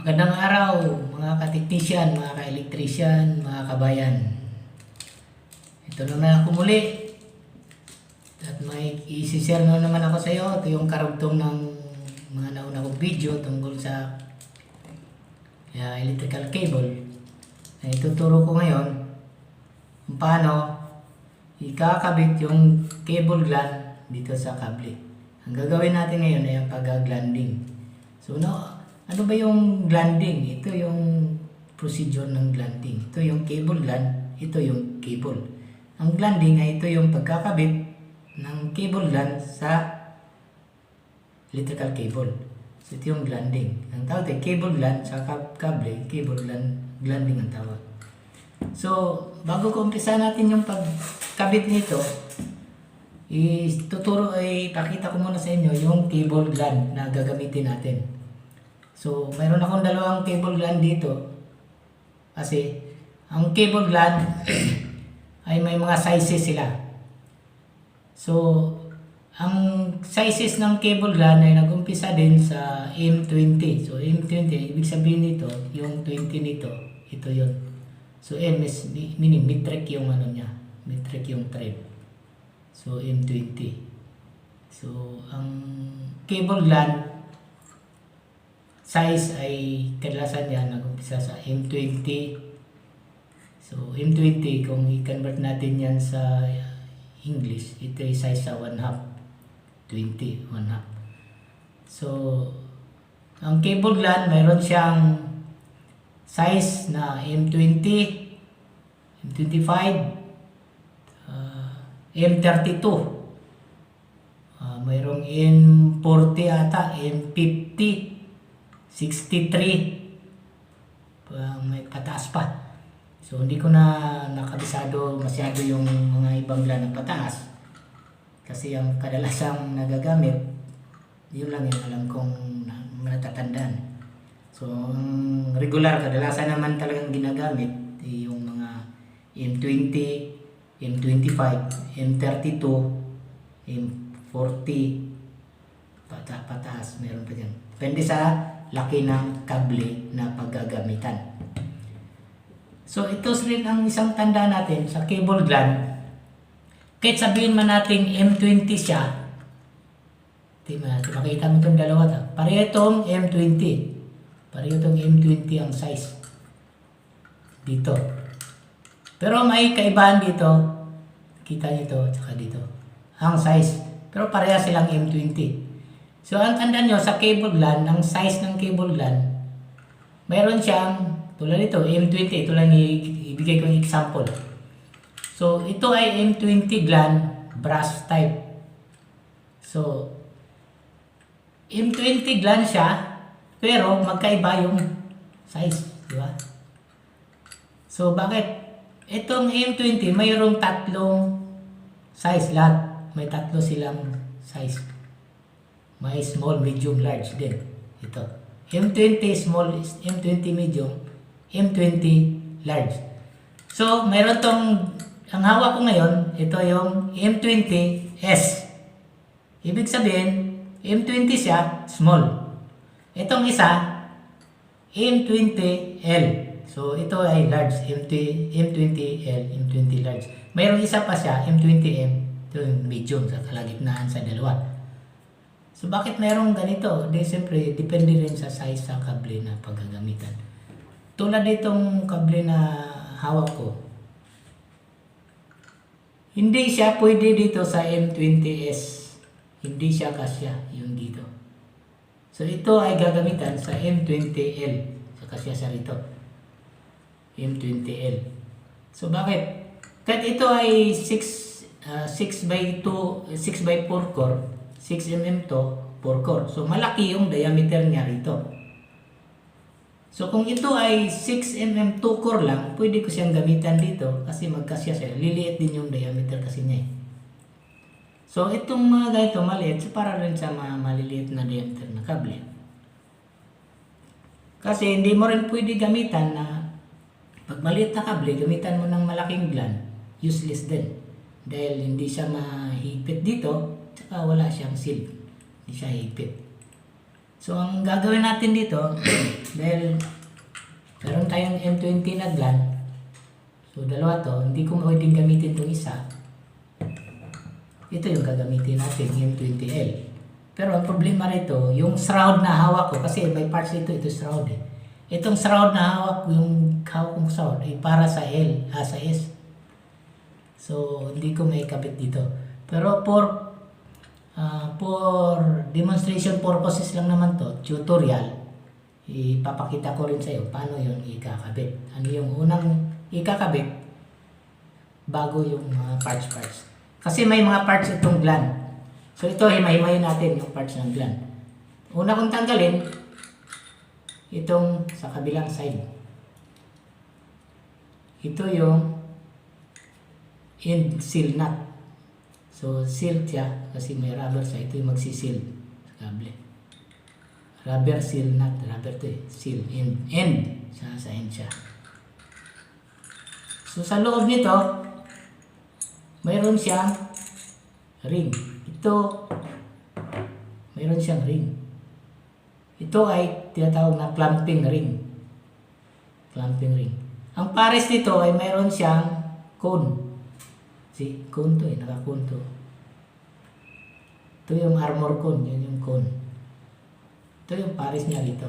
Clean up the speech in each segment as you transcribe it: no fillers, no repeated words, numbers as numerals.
Magandang araw mga ka-technician, mga ka-electrician, mga kabayan. Ito naman ako muli. At may isi-share na naman ako sa iyo. Ito yung karugtong ng mga nauna kong video tungkol sa electrical cable. Ituturo ko ngayon kung paano ikakabit yung cable gland dito sa kable. Ang gagawin natin ngayon ay ang pag-glanding. So ano ba yung glanding? Ito yung procedure ng glanding. Ito yung cable gland, ito yung cable. Ang glanding ay ito yung pagkakabit ng cable gland sa electrical cable. So ito yung glanding. Ang tawag ay cable gland sa kable, cable glanding ang tawag. So bago ko umpisa natin yung pagkabit nito, ipakita ko muna sa inyo yung cable gland na gagamitin natin. So, mayroon akong dalawang cable gland dito. Kasi, ang cable gland ay may mga sizes sila. So, ang sizes ng cable gland ay nag-umpisa din sa M20. So, M20, ibig sabihin nito, yung 20 nito, ito yun. So, M is meaning metric yung ano niya. Metric yung thread. So, M20. So, ang cable gland size ay kadalasan yan nag-umpisa sa M20. So, M20, kung i-convert natin yan sa English, ito ay size sa 1/2. 20, 1/2. So, ang cable gland, mayroon siyang size na M20, M25, M32. Mayroong M40 ata, M50, 63, may pataas pa. So hindi ko na nakabisado masyado yung mga ibang gland ng pataas. Kasi ang kadalasang nagagamit, yun lang yung alam kong natatandaan. So ang regular, kadalasan naman talagang ginagamit yung mga M20, M25, M32, M40, pataas, meron pa dyan. Depende sa laki ng kable na paggagamitan. So ito rin ang isang tanda natin sa cable gland. Kahit sabihin man natin M20 siya, makita mo itong dalawa. Pareho itong M20. Pareho itong M20 ang size dito. Pero may kaibahan dito. Kita nyo ito, tsaka dito. Ang size. Pero pareha silang M20. So, ang tandaan nyo, sa cable gland, ang size ng cable gland, mayroon siyang, tulad ito, M20, ito lang ibigay ko yung example. So, ito ay M20 gland, brass type. So, M20 gland siya, pero magkaiba yung size, di ba? So, bakit? Itong M20, mayroong tatlong size lahat. May tatlo silang size. May small, medium, large din. Ito. M20 small, M20 medium, M20 large. So, mayroon tong, ang hawak ko ngayon, ito yung M20S. Ibig sabihin, M20 siya, small. Itong isa, M20L. So, ito ay large, M20L, M20 large. Mayroong isa pa siya, M20M, ito yung medium, sa kalagitnaan sa dalawa. So, bakit mayroong ganito? Siyempre, depende rin sa size sa kable na paggagamitan. Tulad itong kable na hawak ko. Hindi siya pwede dito sa M20S. Hindi siya kasya yung dito. So, ito ay gagamitan sa M20L. So, kasya siya rito. M20L. So, bakit? Kahit ito ay 6x4 core, 6mm to 4 core. So, malaki yung diameter niya rito. So, kung ito ay 6mm 2 core lang, pwede ko siyang gamitan dito kasi magkasya siya. Liliit din yung diameter kasi niya. So, itong mga ganito maliit, so para rin sa mga maliliit na diameter na kable. Kasi hindi mo rin pwede gamitan na pag maliit na kable, gamitan mo ng malaking gland, useless din. Dahil hindi siya mahigpit dito, tsaka wala siyang seal. Hindi siya higpit. So, ang gagawin natin dito, dahil meron tayong M20 na gland, so dalawa to, hindi ko pwedeng gamitin itong isa. Ito yung gagamitin natin, M20L. Pero ang problema rito, yung shroud na hawak ko, kasi may parts ito shroud eh. Itong shroud na hawak ko, yung hawak kong shroud, ay para sa sa S. So, hindi ko may kabit dito. Pero for demonstration purposes lang naman to, tutorial, ipapakita ko rin sa iyo paano yung ikakabit. Ano yung unang ikakabit bago yung parts. Kasi may mga parts itong gland. So ito, himay-himayin natin yung parts ng gland. Una kong tanggalin, itong sa kabilang side. Ito yung end seal nut. So, seal siya kasi may rubber siya. Ito yung magsisil sa kable. Rubber seal nut. Rubber to eh. Seal. End. Sa end siya. So, sa loob nito, mayroon siyang ring. Ito, mayroon siyang ring. Ito ay tinatawag na clamping ring. Clamping ring. Ang pares nito ay mayroon siyang cone. See, cone to eh, naka-cone to. Ito yung armor cone, yun yung cone. Ito yung pares niya dito.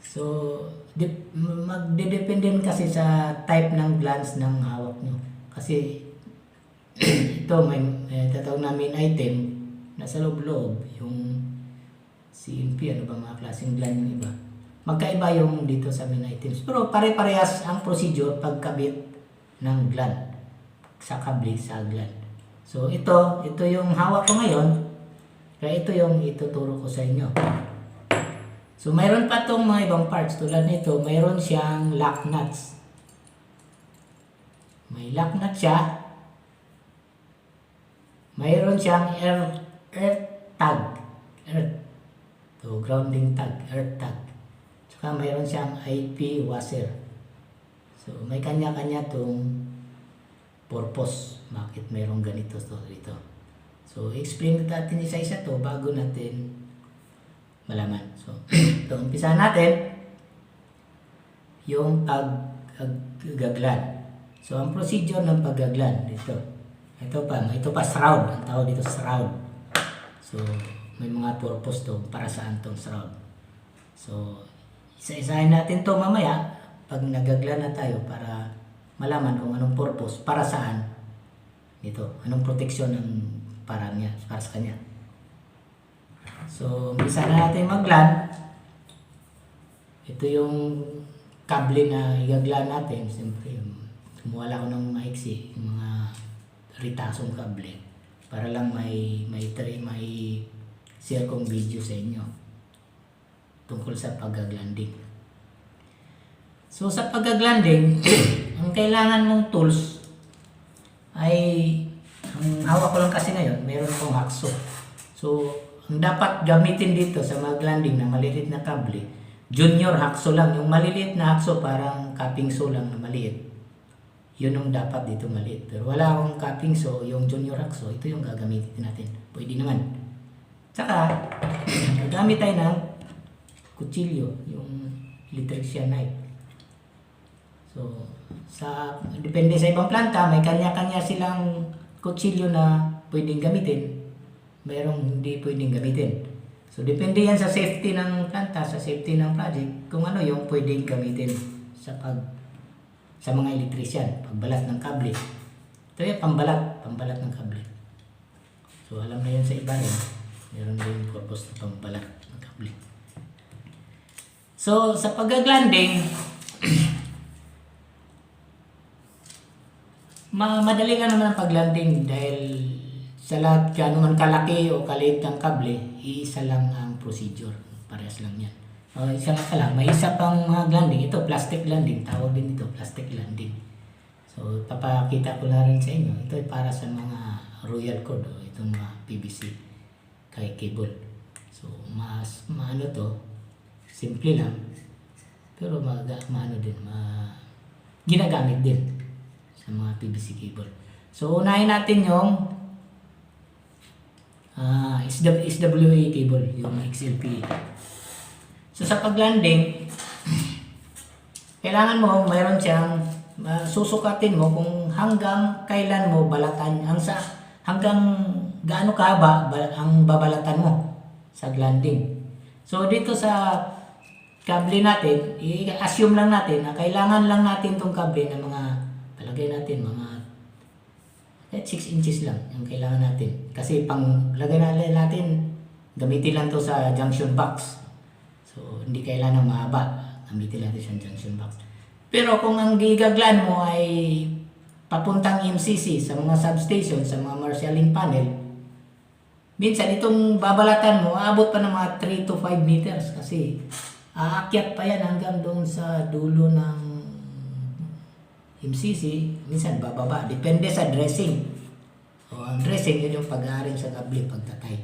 So, magdedepende kasi sa type ng glands ng hawak nyo. Kasi, ito may tatawag namin item, nasa loob-loob, yung CMP, ano ba mga klaseng gland yung iba. Magkaiba yung dito sa main items. Pero pare-parehas ang procedure pagkabit ng gland sa kable sa gland. So ito yung hawak ko ngayon. Kaya ito yung ituturo ko sa inyo. So mayroon pa tong mga ibang parts tulad nito, mayroon siyang lock nuts. May lock nut siya. Mayroon siyang earth tag. So grounding tag, earth tag. Saka mayroon siyang IP washer. So may kanya-kanya tong purpose, bakit mayroong ganito to dito. So, explain natin isa-isa to bago natin malaman. So, ito, umpisahan natin yung paggaglan. So, ang procedure ng paggaglan dito. Ito pa shroud. Ang tawag dito shroud. So, may mga purpose to para saan tong shroud. So, isa-isahin natin to mamaya pag nagaglan na tayo para malaman kung anong purpose, para saan ito, anong proteksyon ng para sa kanya. So, umpisa na natin mag-glan. Ito yung kable na igaglan natin. Siyempre, kumuha ko ng maiksi, yung mga ritasong kable para lang may share kong video sa inyo tungkol sa pag-glanding. So sa pag-glanding, ang kailangan mong tools ay, ang hawak ko lang kasi ngayon, meron akong hacksaw. So, ang dapat gamitin dito sa mga glanding na maliliit na kable, junior hacksaw lang. Yung maliliit na hacksaw parang cupping saw lang na maliit. Yun yung dapat dito maliit. Pero wala akong cupping saw, yung junior hacksaw, ito yung gagamitin natin. Pwede naman. Tsaka, gagamit tayo ng kutsilyo, yung electrician knife. So, depende sa ibang planta, may kanya-kanya silang kutsilyo na pwedeng gamitin. Mayroong hindi pwedeng gamitin. So, depende yan sa safety ng planta, sa safety ng project, kung ano yung pwedeng gamitin sa mga electrician, pagbalat ng kable. Ito yung pambalat ng kable. So, alam na yun sa iba rin. Meron din purpose na pambalat ng kable. So, sa pag-glanding, madali nga naman ang pag-glanding dahil sa lahat kung man kalaki o kaliit ng kable, iisa lang ang procedure. Parehas lang yan. Isa lang. May isa pang glanding. Ito, plastic glanding. Tawag din ito, plastic glanding. So, papakita ko na rin sa inyo. Ito ay para sa mga royal cord. Itong mga PVC kay cable. So, maano to. Simple lang. Pero ginagamit din sa mga PVC cable. So, unahin natin yung SWA cable, yung XLPA. So sa paglanding, kailangan mo mayroon siyang susukatin mo kung hanggang kailan mo balatan, hanggang gaano kahaba ang babalatan mo sa glanding. So dito sa kable natin, i-assume lang natin na kailangan lang natin tong kable na mga, palagay natin mga 6 inches lang yung kailangan natin. Kasi pang lagay natin, gamitin lang to sa junction box. So hindi kailangan mahaba, gamitin lang to sa junction box. Pero kung ang gigaglan mo ay papuntang MCC, sa mga substation, sa mga marshalling panel, minsan itong babalatan mo, aabot pa ng mga 3 to 5 meters kasi aakyat pa yan hanggang doon sa dulo ng MCC, minsan bababa. Depende sa dressing. O ang dressing, yun yung pag-aaring sa kable, pagtatay.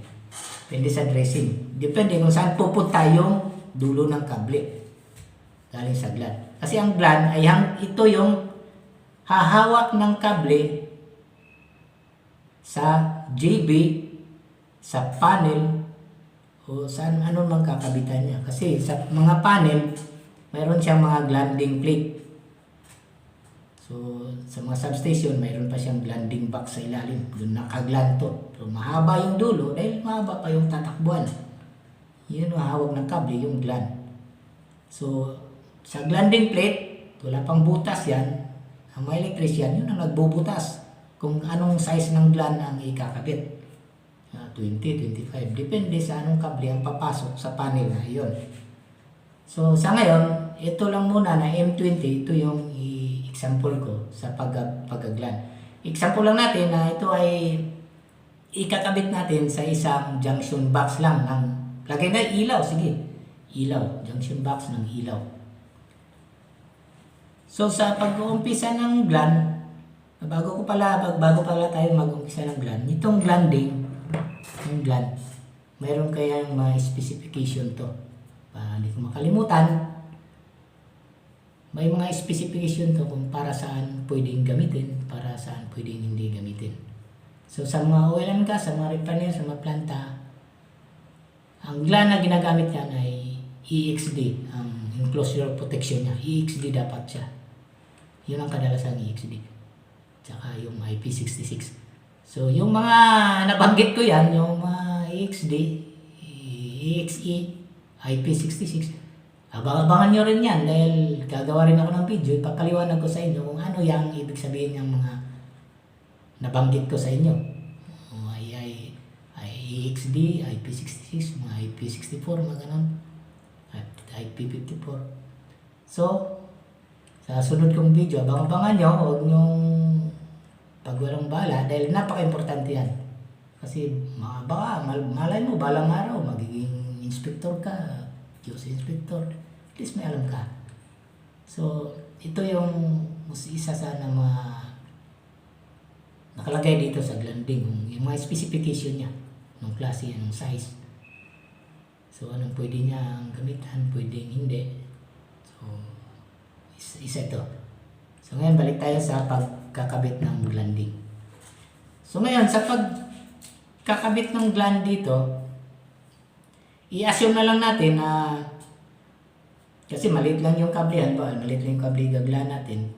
Depende sa dressing. Depende kung saan pupunta yung dulo ng kable galing sa gland. Kasi ang gland ay ito yung hahawak ng kable sa JB, sa panel, o saan ano mang kakabitan niya. Kasi sa mga panel, mayroon siyang mga glanding plate. So sa mga substation, mayroon pa siyang glanding box sa ilalim. Doon nakagland to. So mahaba yung dulo dahil mahaba pa yung tatakbuhan. Yun ang hawak ng kable, yung gland. So sa glanding plate, wala pang butas yan. Ang mga electrician, yun ang nagbubutas kung anong size ng gland ang ikakabit. 20, 25. Depende sa anong kable ang papasok sa panel na iyon. So sa ngayon, ito lang muna na M20, ito yung example ko sa pagaglan. Example lang natin na ito ay ikakabit natin sa isang junction box lang ng, lagay na ilaw, sige. Ilaw, junction box ng ilaw. So sa pag-uumpisa ng gland, bago pala tayo mag-umpisa ng gland, itong glanding, yung gland, mayroon kayang mga specification to. Hindi ko makalimutan, may mga specification to kung para saan pwedeng gamitin, para saan pwedeng hindi gamitin. So sa mga oil and gas, sa mga refinery, sa mga planta, ang gland na ginagamit yan ay EXD, ang enclosure protection niya. EXD dapat siya. Yun ang kadalasang EXD. Tsaka yung IP66. So yung mga nabanggit ko yan, yung mga EXD, EXE, IP66, abangan nyo rin yan dahil gagawa rin ako ng video, ipapaliwanag ko sa inyo kung ano yung ibig sabihin ng mga nabanggit ko sa inyo. EXD, IP66, mga IP64, mga ganun, IP54. So, sa sunod kong video, abangan nyo, huwag nyong pagwalang bala dahil napaka-importante yan. Kasi baka malay mo, balang araw, magiging inspector ka, QC inspector, at least may alam ka. So, ito yung isa sana nakalagay dito sa glanding, yung mga specification niya, ng klase, ng size. So, anong pwede niyang gamitan, pwedeng hindi. So, isa ito. So, ngayon, balik tayo sa pagkakabit ng glanding. So, ngayon, sa pagkakabit ng gland dito, i-assume na lang natin na kasi maliit lang yung kablehan ba, maliit lang yung kable gaglan natin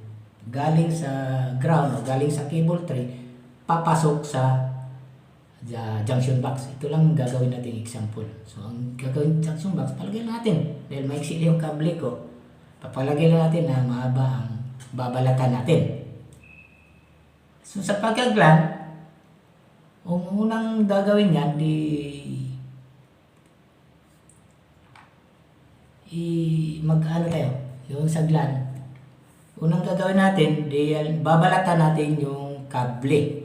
galing sa ground o galing sa cable tray papasok sa junction box. Ito lang gagawin natin example. So ang gagawin junction box, palagay natin dahil maiksi yung kable ko, papalagay lang natin na mahaba ang babalatan natin. So sa pagkaglan, ang unang gagawin niyan mag-ano tayo, yung sa gland. Unang gagawin natin, babalatan natin yung kable.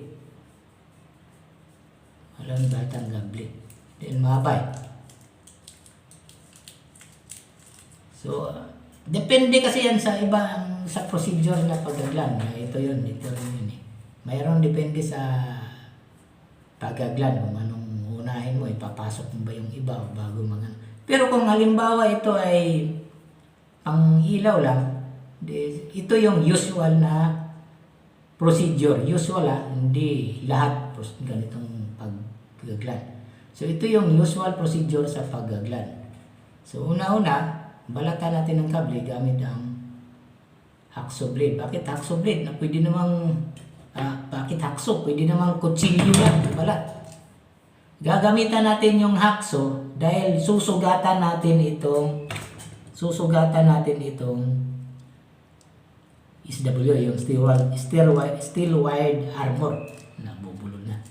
Walang batang kable. Then mabay. So, depende kasi yan sa iba, sa procedure na pagaglan. Ito rin yun eh. Mayroon depende sa pagaglan kung anong unahin mo, ipapasok mo ba yung iba bago mga. Pero kung halimbawa ito ay pang ilaw lang, ito yung usual na procedure. Usual hindi lahat ganitong paggaglan. So ito yung usual procedure sa paggaglan. So una-una, balatan natin ng kable gamit ang hacksaw blade. Bakit hacksaw blade? Na pwede namang, bakit hacksaw? Pwede namang kutsilyo lang, balat. Gagamitan natin yung hacksaw dahil susugatan natin itong SW, yung steel wired armor. Nabubulol na.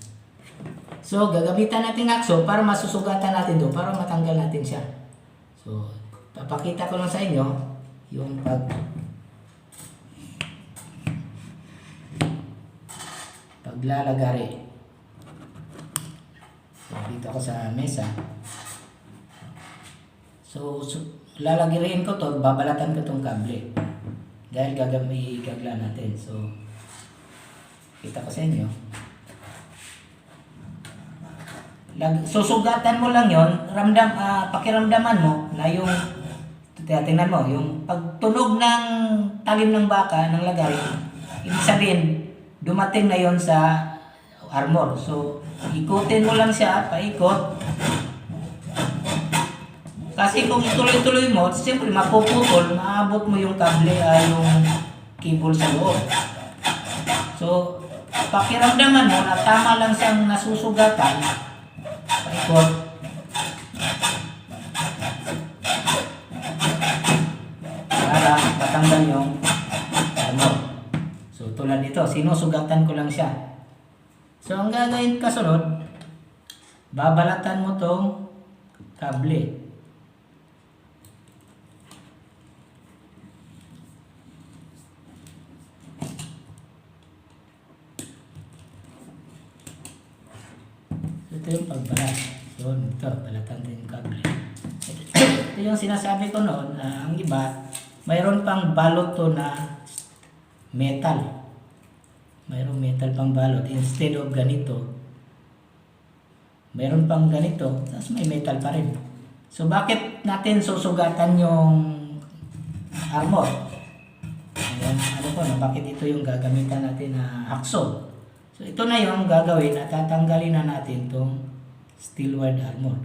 So, gagamitan natin hacksaw para masusugatan natin doon, para matanggal natin siya. So, papakita ko lang sa inyo yung paglalagari. So, dito ako sa mesa. So lalagiriin ko to, babalatan ko tong kable. Dahil gagla natin. So, kita ko sa inyo. Susugatan mo lang yon, pakiramdaman mo na yung, tingnan mo, yung pagtunog ng talim ng baka, ng lagay, ibig sabihin, dumating na yon sa armor. So, ikutin mo lang siya, paikot. Kasi kung ituloy-tuloy mo, siyempre mapuputol, maabot mo yung kable yung cable sa loob. So, pakiramdaman mo na tama lang siyang nasusugatan, paikot. Para matanggal yung armor. So, tulad nito, sinusugatan ko lang siya. So, ang gagawin kasunod, babalatan mo tong kable. Ito yung pagbalat. So, ito, balatan din yung kable. Ito yung sinasabi ko noon, ang iba, mayroon pang balot to na metal. Mayroong metal pang balot. Instead of ganito, mayroon pang ganito, tapos may metal pa rin. So, bakit natin susugatan yung armor? Ayan, bakit ito yung gagamitan natin na hacksaw? So, ito na yung gagawin at tatanggalin na natin itong steel wired armor.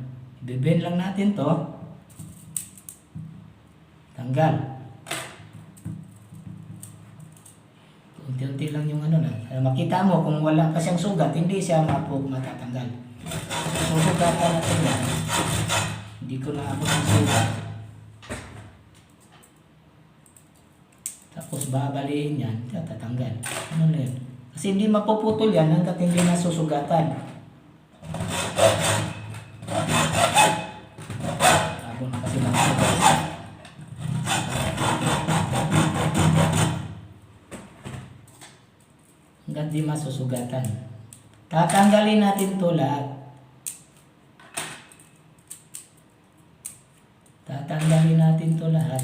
I-bend lang natin to. Tanggal. Unti-unti lang yung makita mo kung wala pa siyang sugat, hindi siya matatanggal. Susugatan natin yan. Hindi ko na ako ng sugat. Tapos babaliin yan, tatanggal. Ano na yun? Kasi hindi mapuputol yan hanggat hindi nasusugatan. Ako na kasi nakasugat. Hanggat di masusugatan. Tatanggalin natin ito lahat. Tatanggalin natin ito lahat.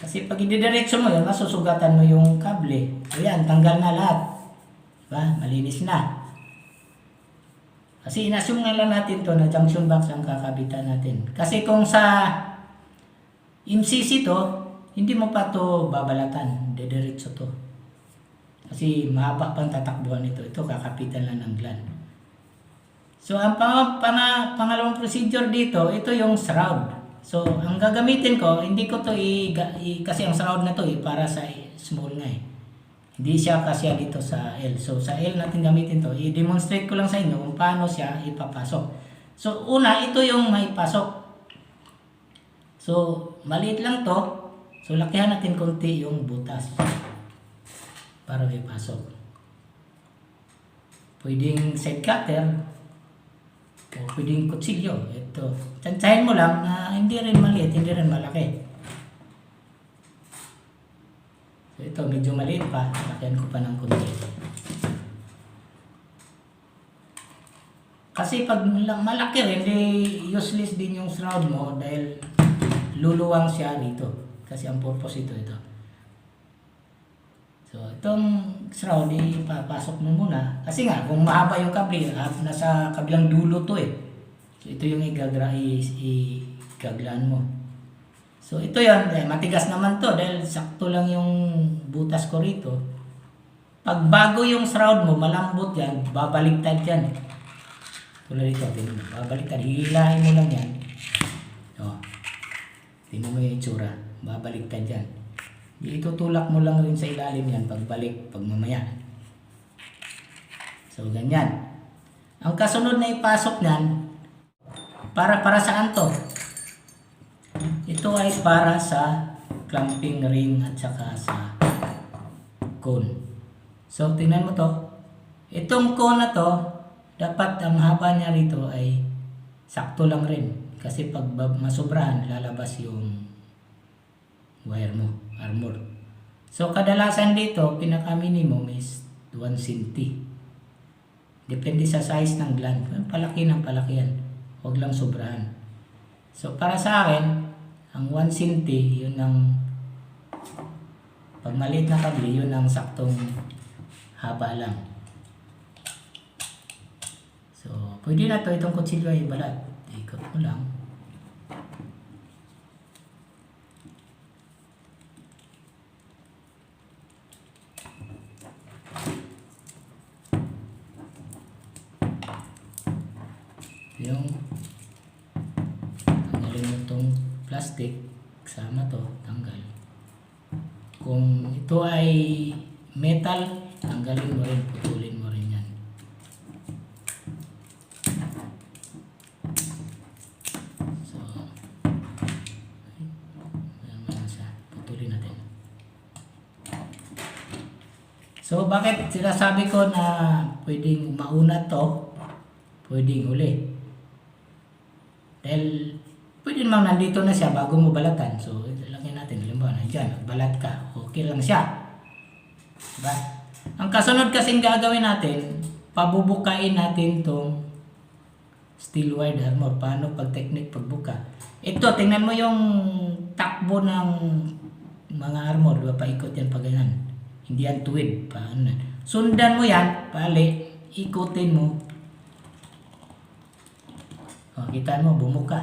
Kasi pag ididiretso mo yan, masusugatan mo yung kable. Ayan, tanggal na lahat. Diba? Malinis na. Kasi inassume nga lang natin to na junction box ang kakabitan natin. Kasi kung sa MCC to, hindi mo pa to babalatan. Didiretso to. Kasi mahaba pang tatakbuhan nito. Ito kakapitan lang ng gland. So ang pangalawang procedure dito, ito yung shroud. So, ang gagamitin ko, hindi ko to kasi ang shroud na to para sa small nga eh. Hindi siya kasi dito sa L. So, sa L natin gamitin to. I-demonstrate ko lang sa inyo kung paano siya ipapasok. So, una, ito yung may pasok. So, maliit lang to. So, lakihan natin konti yung butas para may pasok. Pwedeng side cutter o pwedeng kutsilyo. Ito. Tantsahin mo lang na hindi rin maliit, hindi rin malaki. So, ito medyo maliit pa. Lakihan ko pa ng konti. Kasi pag malaki rin, useless din yung shroud mo dahil luluwang siya dito. Kasi ang purpose ito. So, itong shroud, ipapasok mo muna. Kasi nga, kung mahaba yung kable, nasa kabilang dulo to eh. So, ito yung igaglaan mo. So ito yon, matigas naman to dahil sakto lang yung butas ko rito. Pag bago yung shroud mo, malambot yan, babaliktad yan. Tulad dito, tingnan mo, babaliktad, hihilahin mo lang yan. O, tingnan mo yung itsura, babaliktad yan. Itutulak mo lang rin sa ilalim yan, pagbalik, pag mamaya. So ganyan. Ang kasunod na ipasok niyan, para saan to? Ito ay para sa clamping ring at saka sa cone. So, tingnan mo to. Itong cone na to, dapat ang haba niya rito ay sakto lang rin. Kasi pag masobrahan, lalabas yung wire mo, armor. So, kadalasan dito, pinaka-minimum is 1 cm. Depende sa size ng gland. Palaki ng palaki yan. Huwag lang sobrahan. So, para sa akin, ang 1 cm, yun ang pag maliit na kable, yun ang saktong haba lang. So, pwede na to itong kutsilyo ay balat. Ikot mo lang. Yung tanggalin mo itong plastic, kasama to, tanggal. Kung ito ay metal, tanggalin mo rin, putulin mo rin yan. So, putulin natin. So, bakit sinasabi ko na pwedeng mauna to, pwedeng huli? Dahil pwede naman nandito na siya bago mo balatan. So, lagyan natin. Halimbawa, nandyan, balat ka. Okay lang siya. Diba? Ang kasunod kasing gagawin natin, pabubukain natin tong steel wire armor. Paano pag technique pagbuka? Ito, tingnan mo yung takbo ng mga armor. Diba? Paikot yan pag ganyan. Hindi yan tuwid. Paano? Sundan mo yan, pali, ikutin mo. O, kita mo, bumuka.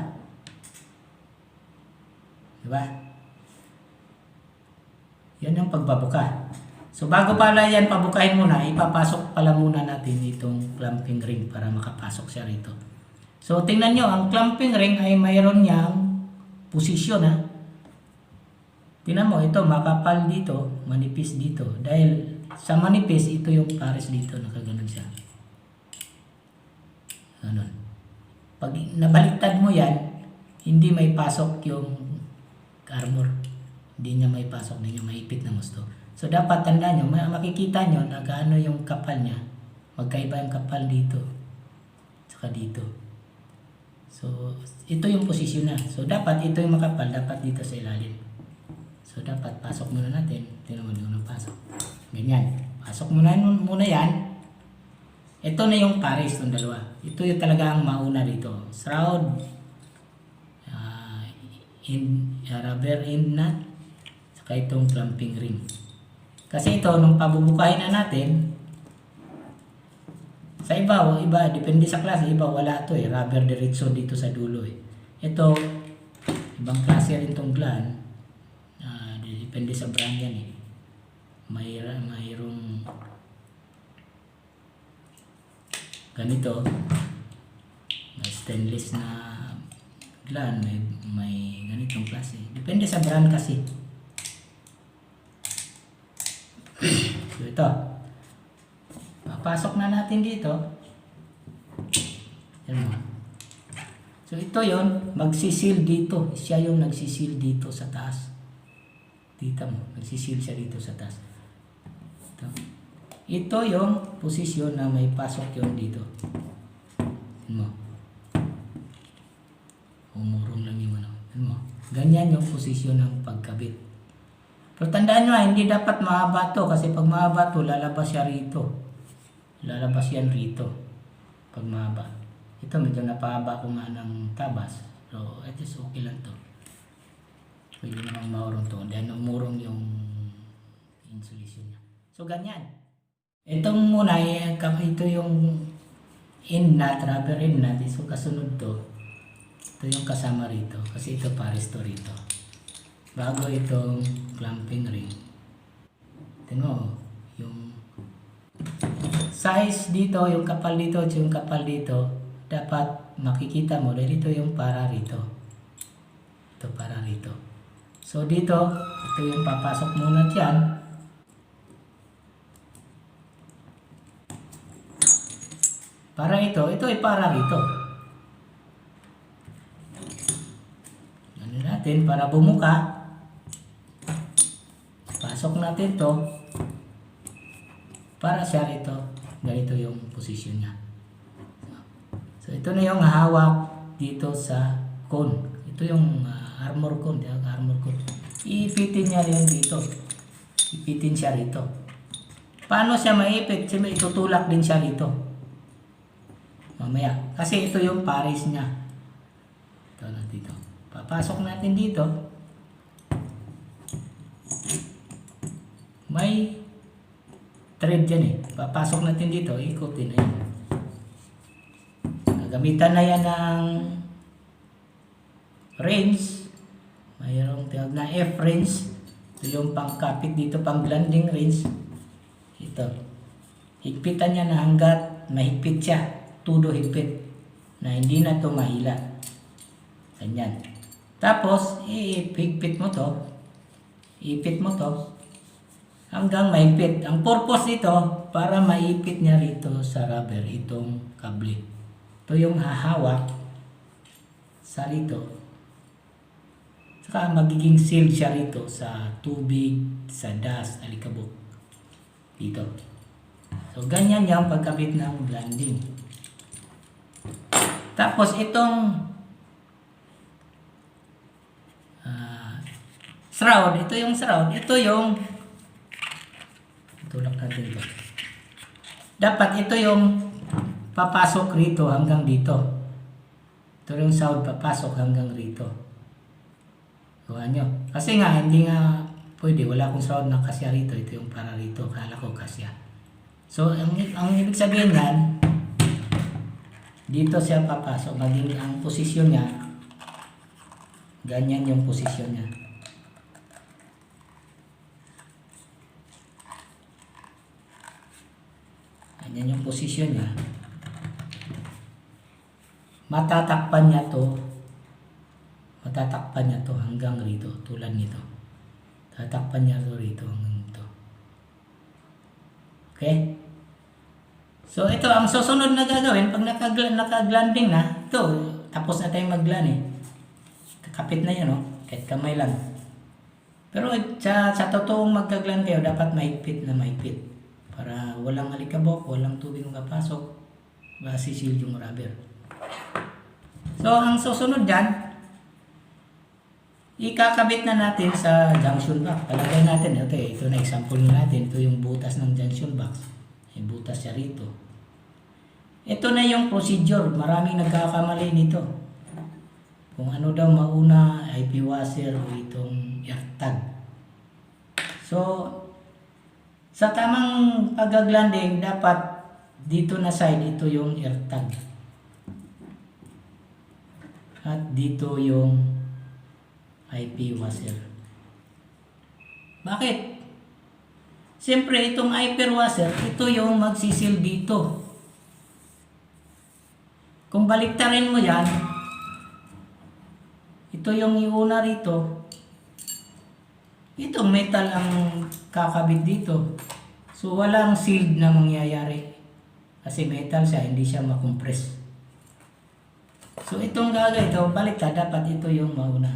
Diba? Yan ang pagbabuka. So, bago pala yan pabukahin muna, ipapasok pala muna natin itong clamping ring para makapasok siya rito. So, tingnan nyo, ang clamping ring ay mayroon niyang posisyon, ha? Tingnan mo, ito, makapal dito, manipis dito. Dahil sa manipis, ito yung pares dito, nakaganon siya. Ganon. Pag nabaliktad mo yan, hindi may pasok yung armor. Hindi niya may pasok, hindi niya maipit na gusto. So, dapat tandaan nyo, makikita nyo na gaano yung kapal niya. Magkaiba yung kapal dito. Saka dito. So, ito yung posisyon na. So, dapat ito yung makapal, dapat dito sa ilalim. So, dapat pasok muna natin. Tingnan mo yung pasok. Ganyan. Pasok muna yan. Ito na yung pares ng dalawa. Ito yung talagang mauna dito. Shroud, rubber end nut, saka itong clamping ring. Kasi ito, nung pabubukahin na natin, sa iba, depende sa klase, iba wala to eh. Rubber diretso dito sa dulo eh. Ito, ibang klase rin itong gland. Depende sa brand yan eh. Mayroong ganito, may stainless na gland, may ganitong klase. Depende sa brand kasi. So ito, papasok na natin dito. Yan mo. So ito yon, magsisil dito. Siya yung nagsisil dito sa taas. Dito mo, nagsisil siya dito sa taas. Ito yung posisyon na may pasok yung dito. Yan mo. Umurong lang yung ano. Yan mo. Ganyan yung posisyon ng pagkabit. Pero tandaan nyo, hindi dapat mahaba to. Kasi pag mahaba to, lalabas siya rito. Lalabas yan rito. Pag mahaba. Ito medyo napahaba ko nga ng tabas. So, it is okay lang to. Pwede namang maurong to. Then, umurong yung insulation niya. So, ganyan. Itong muna, ito yung end nut, rubber end nut. So, kasunod to. Ito yung kasama rito. Kasi ito pares to rito. bago itong clamping ring. Tingnan mo, yung size dito, yung kapal dito at yung kapal dito, dapat makikita mo dahil ito yung para rito. Ito para rito. So dito, ito yung papasok muna dyan. Para ito ay para rito. Ano natin para bumuka. Pasok natin to para siya rito. Ganito yung posisyon niya. So ito na yung hawak dito sa cone. Ito yung armor cone. Armor cone. Iipitin niya rin dito. Ipitin siya rito. Paano siya maipit? Siyempre itutulak din siya rito. Mamaya. Kasi ito yung pares niya. Ito na dito. Papasok natin dito. May thread dyan eh. Papasok natin dito, ikutin na yun. Gamitan na yan ng wrench. Mayroong tawag na F-wrench. Ito yung pangkapit dito, pang landing wrench. Ito. Higpitan niya na hanggat mahigpit siya. Tudo higpit. Na hindi na ito mahila. Ganyan. Tapos, ihigpit mo to. Ipit mo to. Hanggang maipit. Ang purpose nito, para maipit niya rito sa rubber, itong kable. Ito yung hahawak sa rito. Saka magiging sealed siya rito sa tubig, sa dust, alikabok. Dito. So, ganyan yung pagkabit ng blanding. Tapos, itong shroud, ito yung shroud, ito yung tulak natin ito. Dapat ito yung papasok rito hanggang dito. Ito yung shroud papasok hanggang rito. Gawa nyo. Kasi nga, hindi nga pwede. Wala akong shroud na kasya rito. Ito yung para rito. Kala ko kasya. So, ang ibig sabihin yan, dito siya papasok. Maging ang posisyon niya, ganyan yung posisyon niya. Ganyan yung posisyon niya. Matatakpan niya to. Matatakpan niya to hanggang rito. Tulad nito. Tatakpan niya to rito hanggang ito. Okay? So ito ang susunod na gagawin pag naka-glanding na. Ito, tapos na tayong mag-gland eh. Kapit na yan, no? Kahit kamay lang. Pero sa totoong magka-gland kayo, dapat mahigpit na mahigpit. Para walang alikabok, walang tubig ang kapasok, masisil yung rubber. So, ang susunod dyan, ikakabit na natin sa junction box. Palagay natin, okay, ito na example natin, ito yung butas ng junction box. May butas siya rito. Ito na yung procedure, maraming nagkakamali nito. Kung ano daw mauna, IP washer o itong AirTag. So, sa tamang pag-glanding, dapat dito na side, ito yung AirTag. At dito yung IP washer. Bakit? Siyempre, itong IP washer, ito yung magsisil dito. Kung baliktarin mo yan, ito yung iuna rito. Itong metal ang kakabit dito. So, walang sealed na mangyayari. Kasi metal siya, hindi siya makompress. So, itong gagawin ito, baliktad, dapat ito yung mauna.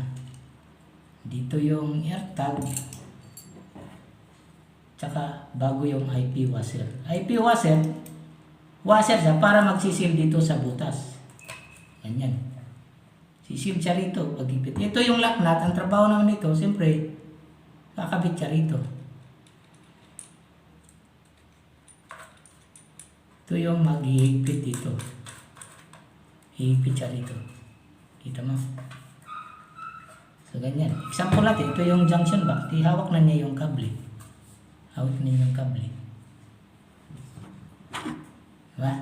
Dito yung AirTag. Tsaka, bago yung IP washer. IP washer siya para magsisil dito sa butas. Ganyan. Sisil siya rito, pag-ipit. Ito yung lock nut. Ang trabaho naman nito, siyempre, kakabit siya rito. Ito yung mag-ihigpit dito. Hihigpit siya rito. Kita mo? So, ganyan. Example natin, ito yung junction box. Hawak na niya yung kable. Hawak na niya yung kable. Diba?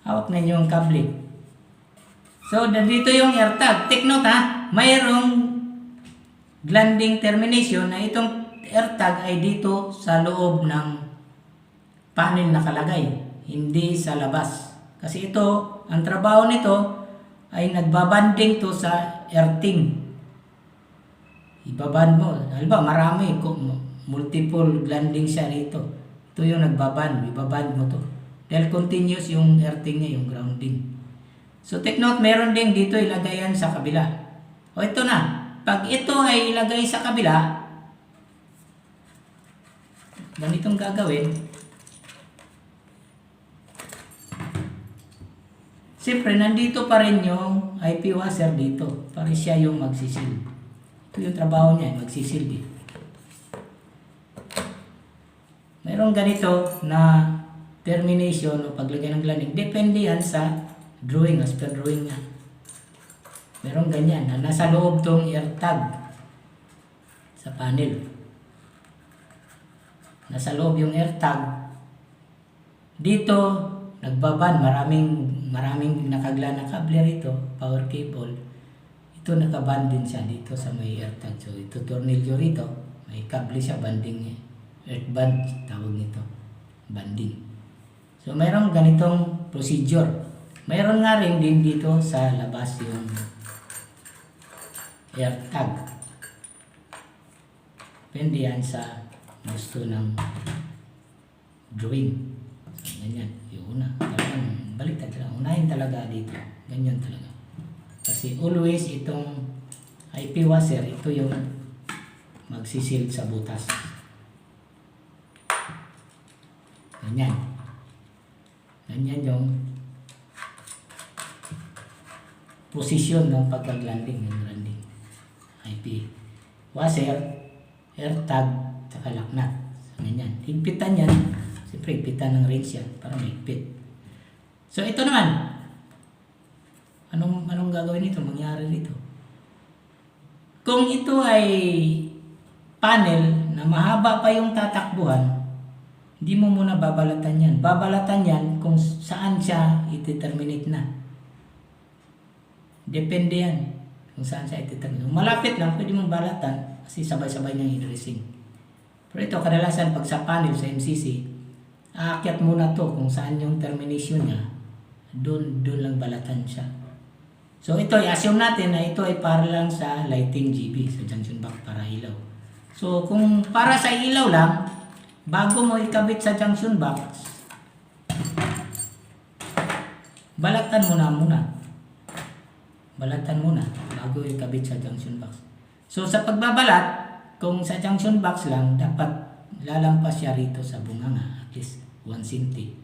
Hawak na niya yung kable. So, dito yung AirTag. Take note ha, mayroong glanding termination na itong AirTag ay dito sa loob ng panel nakalagay, hindi sa labas. Kasi ito, ang trabaho nito ay nagbabanding to sa earthing. Ibaband mo. Halimbawa, marami, multiple glanding siya rito. Ito yung nagbaband, ibaband mo to. Dahil continuous yung earthing niya, yung grounding. So take note, meron din dito ilagayan sa kabila. O ito na, pag ito ay ilagay sa kabila, ganitong gagawin. Siyempre, nandito pa rin yung IP washer dito. Para siya yung magsisil. Ito yung trabaho niya, magsisil dito. Mayroong ganito na termination o paglagay ng glanding. Depende yan sa drawing, as per drawing niya. Mayroong ganyan na nasa loob tong AirTag sa panel. Nasa loob yung AirTag. Dito, nagbaban. Maraming nakagla na kable rito, power cable. Ito nakaban din siya dito sa may AirTag. So, ito tornilyo rito. May kable siya, banding niya. Earth band, tawag nito. Banding. So, mayroong ganitong procedure. Mayroon nga rin din dito sa labas yung AirTag. Depende yan sa gusto ng drawing. So, ganyan. Yung una. Talagang baliktad talaga. Unahin talaga dito. Ganyan talaga. Kasi always itong IP washer, ito yung magsisil sa butas. Ganyan. Ganyan yung posisyon ng pagka-glanding. Yung glanding. IP washer, AirTag, tsaka laknat. Ganyan. Higpitan yan. Siyempre, higpitan ng range yan para mahigpit. So, ito naman. Anong gagawin nito? Mangyari rito. Kung ito ay panel na mahaba pa yung tatakbuhan, hindi mo muna babalatan yan. Babalatan yan kung saan siya iti-terminate na. Depende yan kung saan siya iti-terminate. Kung malapit lang, pwede mong balatan kasi sabay-sabay niyang i-dressing. Pero ito, kadalasan pag sa panel, sa MCC, aakyat muna to kung saan yung termination niya. Doon lang balatan siya. So ito, i-assume natin na ito ay para lang sa lighting GB, sa junction box para ilaw. So kung para sa ilaw lang, bago mo ikabit sa junction box, balatan mo na muna. Balatan muna bago ikabit sa junction box. So sa pagbabalat, kung sa junction box lang, dapat lalampas siya rito sa bunganga, at least 1 cm.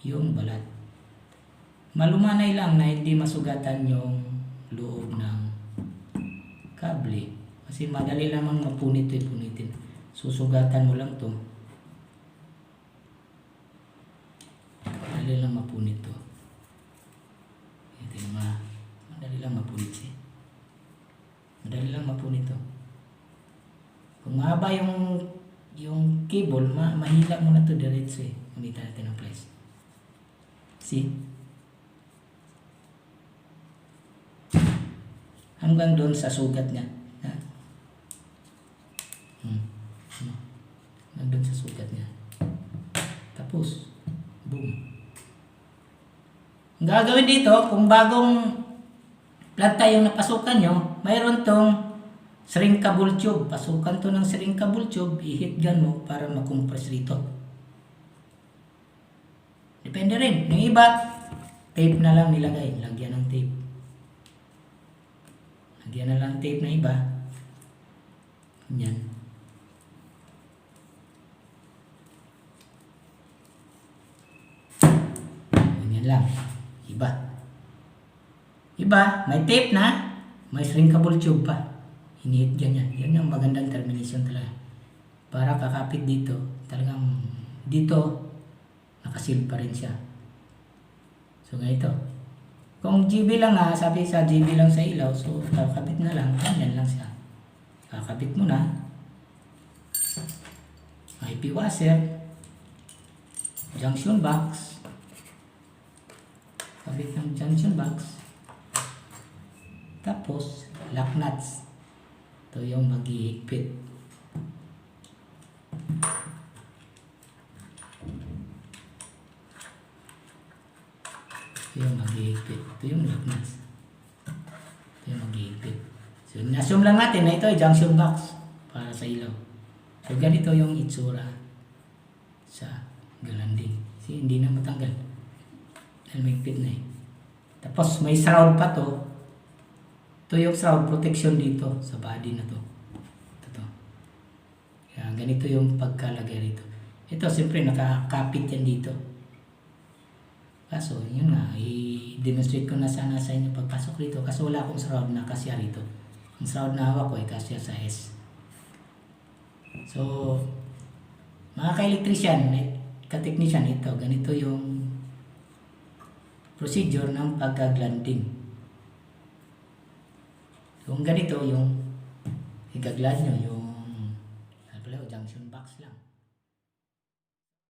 Yung balat. Malumanay lang na hindi masugatan yung loob ng kable. Kasi madali lamang mapunit ito, punitin. Susugatan mo lang to. Madali lang mapunit to. Ito yung madali lang mapunit siya. Madali lang mapunit to. Kung mahaba yung cable, mahila mo na to diretso eh. Kumita natin ang place. See? Hanggang doon sa sugat niya. Hanggang sa sugat niya. Tapos, boom. Ang gagawin dito, kung bagong planta yung napasukan nyo, mayroon tong shrinkable tube. Pasukan to ng shrinkable tube, i-hit gun mo para makompress rito. Depende rin. Yung iba, tape na lang nilagay. Lagyan ng tape. Lagyan na lang tape na iba. Yan. Ganyan lang. Iba. Iba, may tape na, may shrinkable tube pa. Hinihit ganyan. Yan yung magandang termination talaga. Para kakapit dito, talagang dito, nakasil pa rin siya. So, ganito. Kung GB lang nga, sabi sa GB lang sa ilaw, so kakabit na lang, ganyan lang siya. Kakabit mo na. IP washer, junction box, kabit ng junction box, tapos lock nuts. Ito yung maghihigpit. Ito yung maghihigpit. Ito yung lagnas. Ito yung maghihigpit. So, na-assume lang natin na ito ay junction box para sa ilaw. So, ganito yung itsura sa galanding. Kasi hindi na matanggal. Dahil may higpit na eh. Tapos, may shroud pa to. Ito yung shroud protection dito sa body na to. Ito. Kaya ganito yung pagkalagay rito. Ito, siyempre, nakakapit yan dito. Kaso, yun nga, i-demonstrate ko na sana sa inyo pagpasok rito. Kasi wala akong shroud na kasya rito. Ang shroud na hawak ko ay kasya sa S. So, mga ka-electrician, ka-technician, ito, ganito yung procedure ng pagka-glanding. Kung ganito yung igaglan nyo, yung junction box lang.